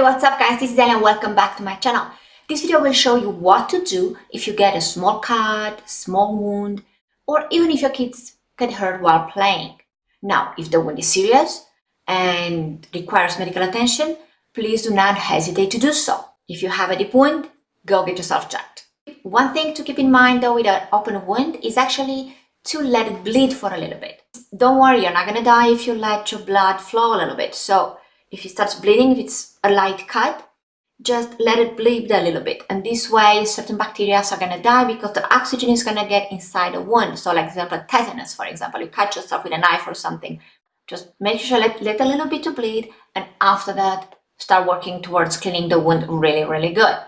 Hey, what's up guys? This is Ellen and welcome back to my channel. This video will show you what to do if you get a small cut, small wound, or even if your kids get hurt while playing. Now, if the wound is serious and requires medical attention, please do not hesitate to do so. If you have a deep wound, go get yourself checked. One thing to keep in mind though with an open wound is actually to let it bleed for a little bit. Don't worry, you're not gonna die if you let your blood flow a little bit. So if it starts bleeding, if it's a light cut, just let it bleed a little bit. And this way, certain bacteria are going to die because the oxygen is going to get inside the wound. So like example, tetanus, for example, you cut yourself with a knife or something. Just make sure let a little bit to bleed. And after that, start working towards cleaning the wound really, really good.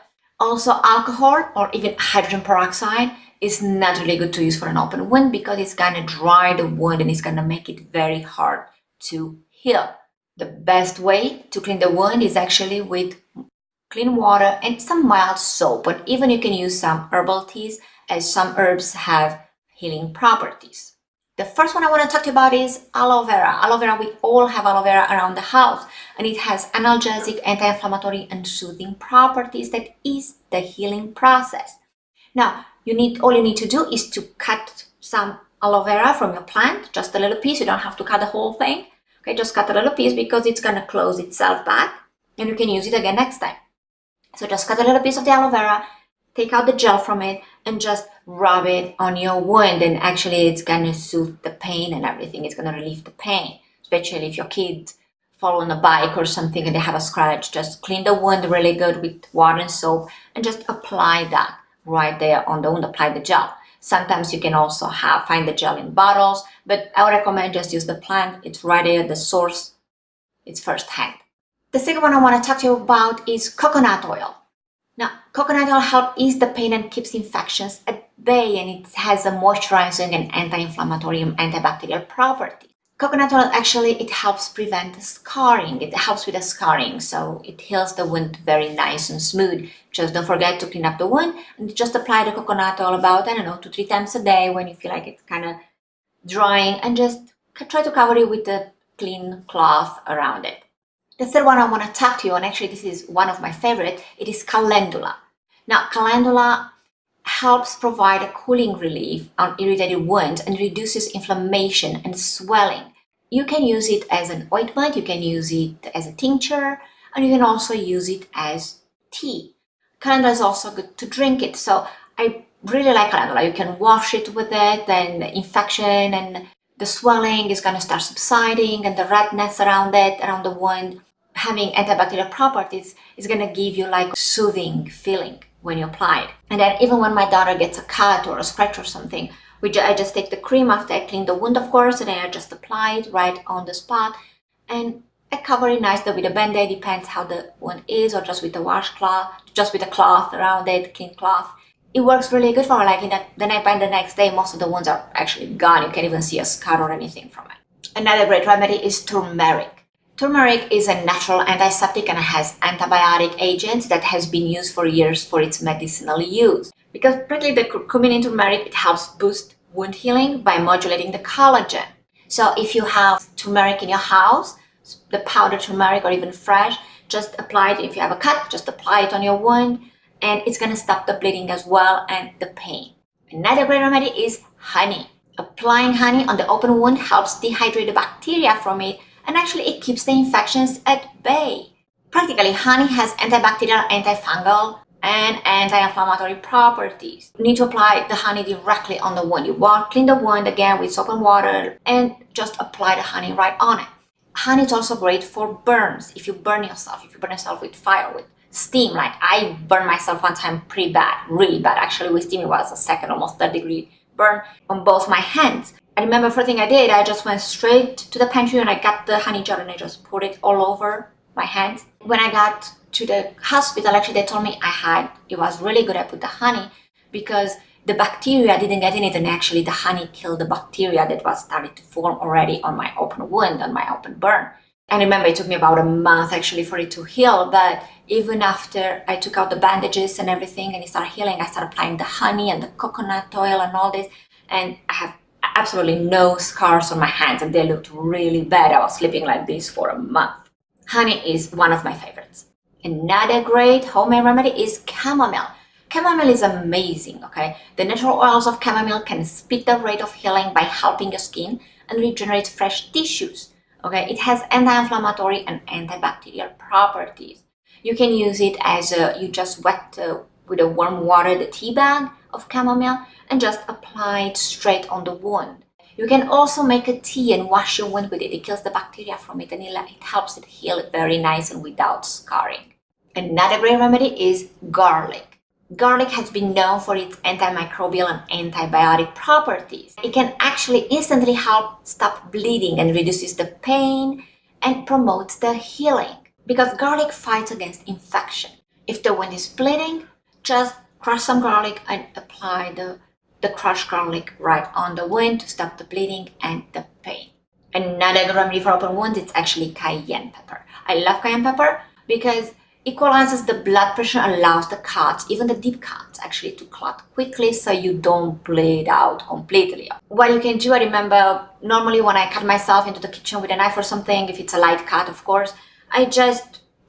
Also, alcohol or even hydrogen peroxide is not really good to use for an open wound because it's going to dry the wound and it's going to make it very hard to heal. The best way to clean the wound is actually with clean water and some mild soap, but even you can use some herbal teas as some herbs have healing properties. The first one I want to talk about is aloe vera. Aloe vera, we all have aloe vera around the house and it has analgesic, anti-inflammatory and soothing properties that ease the healing process. Now, all you need to do is to cut some aloe vera from your plant, just a little piece. You don't have to cut the whole thing. Okay, just cut a little piece because it's going to close itself back and you can use it again next time. So just cut a little piece of the aloe vera, take out the gel from it and just rub it on your wound, and actually it's going to soothe the pain and everything. It's going to relieve the pain, especially if your kids fall on a bike or something and they have a scratch. Just clean the wound really good with water and soap and just apply that right there on the wound, apply the gel. Sometimes you can also find the gel in bottles, but I would recommend just use the plant. It's right there, the source, it's first hand. The second one I want to talk to you about is coconut oil. Now, coconut oil helps ease the pain and keeps infections at bay, and it has a moisturizing and anti-inflammatory and antibacterial property. Coconut oil actually, it helps prevent the scarring. It helps with the scarring, so it heals the wound very nice and smooth. Just don't forget to clean up the wound and just apply the coconut oil about, 2-3 times a day when you feel like it's kind of drying, and just try to cover it with a clean cloth around it. The third one I want to talk to you, and actually this is one of my favorite, it is calendula. Now, calendula helps provide a cooling relief on irritated wounds and reduces inflammation and swelling. You can use it as an ointment, you can use it as a tincture, and you can also use it as tea. Calendula is also good to drink it, so I really like calendula. You can wash it with it, and the infection and the swelling is going to start subsiding, and the redness around the wound, having antibacterial properties, is going to give you like soothing feeling when you apply it. And then even when my daughter gets a cut or a scratch or something, I just take the cream after I clean the wound, of course, and then I just apply it right on the spot, and I cover it nicely with a band-aid, depends how the wound is, or just with a washcloth, just with a cloth around it, clean cloth. It works really good for her. Like the next day, most of the wounds are actually gone. You can't even see a scar or anything from it. Another great remedy is turmeric. Turmeric is a natural antiseptic and has antibiotic agents that has been used for years for its medicinal use. Because practically the curcumin in turmeric, it helps boost wound healing by modulating the collagen. So if you have turmeric in your house, the powdered turmeric or even fresh, just apply it. If you have a cut, just apply it on your wound, and it's going to stop the bleeding as well and the pain. Another great remedy is honey. Applying honey on the open wound helps dehydrate the bacteria from it, and actually it keeps the infections at bay. Practically, honey has antibacterial, antifungal, and anti-inflammatory properties. You need to apply the honey directly on the wound. You clean the wound again with soap and water and just apply the honey right on it. Honey is also great for burns. If you burn yourself with fire, with steam, like I burned myself one time pretty bad, really bad. Actually with steam, it was a second, almost 3rd-degree burn on both my hands. I remember first thing I did, I just went straight to the pantry and I got the honey jar and I just poured it all over my hands. When I got to the hospital, actually they told me it was really good I put the honey because the bacteria didn't get in it, and actually the honey killed the bacteria that was starting to form already on my open wound, on my open burn. And remember, it took me about a month actually for it to heal, but even after I took out the bandages and everything and it started healing, I started applying the honey and the coconut oil and all this, and I have absolutely no scars on my hands and they looked really bad. I was sleeping like this for a month. Honey is one of my favorites. Another great homemade remedy is chamomile. Chamomile is amazing, okay? The natural oils of chamomile can speed the rate of healing by helping your skin and regenerate fresh tissues, okay? It has anti-inflammatory and antibacterial properties. You can use it as you just wet with a warm water the tea bag of chamomile and just apply it straight on the wound. You can also make a tea and wash your wound with it. It kills the bacteria from it and it helps it heal very nice and without scarring. Another great remedy is garlic. Garlic has been known for its antimicrobial and antibiotic properties. It can actually instantly help stop bleeding and reduces the pain and promotes the healing because garlic fights against infection. If the wound is bleeding, just crush some garlic and apply the crushed garlic right on the wound to stop the bleeding and the pain. Another good remedy for open wounds is actually cayenne pepper. I love cayenne pepper because equalizes the blood pressure, allows the cuts, even the deep cuts, actually to clot quickly so you don't bleed out completely. What you can do, I remember normally when I cut myself into the kitchen with a knife or something, if it's a light cut, of course, it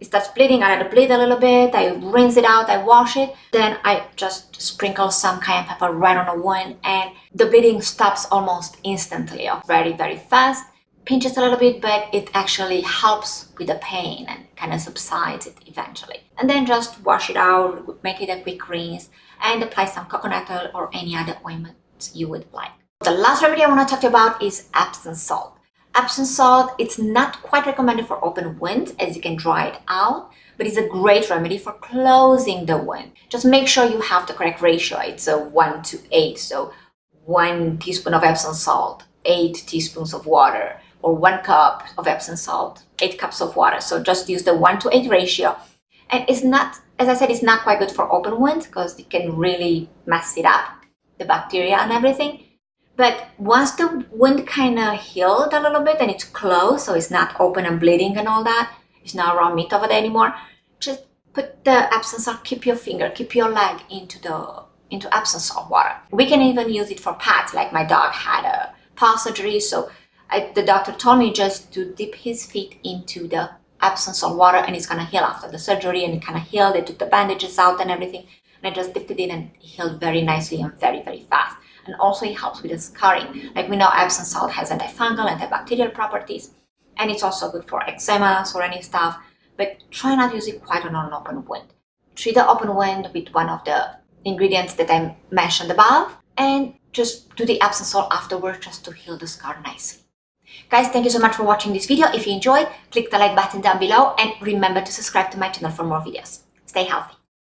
starts bleeding, I let it bleed a little bit, I rinse it out, I wash it, then I just sprinkle some cayenne pepper right on the wound and the bleeding stops almost instantly, very, very fast. Pinches a little bit, but it actually helps with the pain and kind of subsides it eventually. And then just wash it out, make it a quick rinse, and apply some coconut oil or any other ointment you would like. The last remedy I want to talk about is Epsom salt. Epsom salt, it's not quite recommended for open wounds as you can dry it out, but it's a great remedy for closing the wound. Just make sure you have the correct ratio. It's a 1:8, so 1 teaspoon of Epsom salt, 8 teaspoons of water, or 1 cup of Epsom salt, 8 cups of water. So just use the 1:8 ratio. And it's not, as I said, it's not quite good for open wounds because it can really mess it up, the bacteria and everything. But once the wound kind of healed a little bit and it's closed, so it's not open and bleeding and all that, it's not raw meat over there anymore, just put the Epsom salt, keep your finger, keep your leg into Epsom salt water. We can even use it for pets, like my dog had a paw surgery, so the doctor told me just to dip his feet into the Epsom salt water and it's gonna heal after the surgery, and it kind of healed. They took the bandages out and everything, and I just dipped it in and it healed very nicely and very, very fast. And also it helps with the scarring. Like we know Epsom salt has antifungal, antibacterial properties, and it's also good for eczema or any stuff, but try not to use it quite on an open wound. Treat the open wound with one of the ingredients that I mentioned above, and just do the Epsom salt afterwards just to heal the scar nicely. Guys, thank you so much for watching this video. If you enjoyed, click the like button down below and remember to subscribe to my channel for more videos. Stay healthy.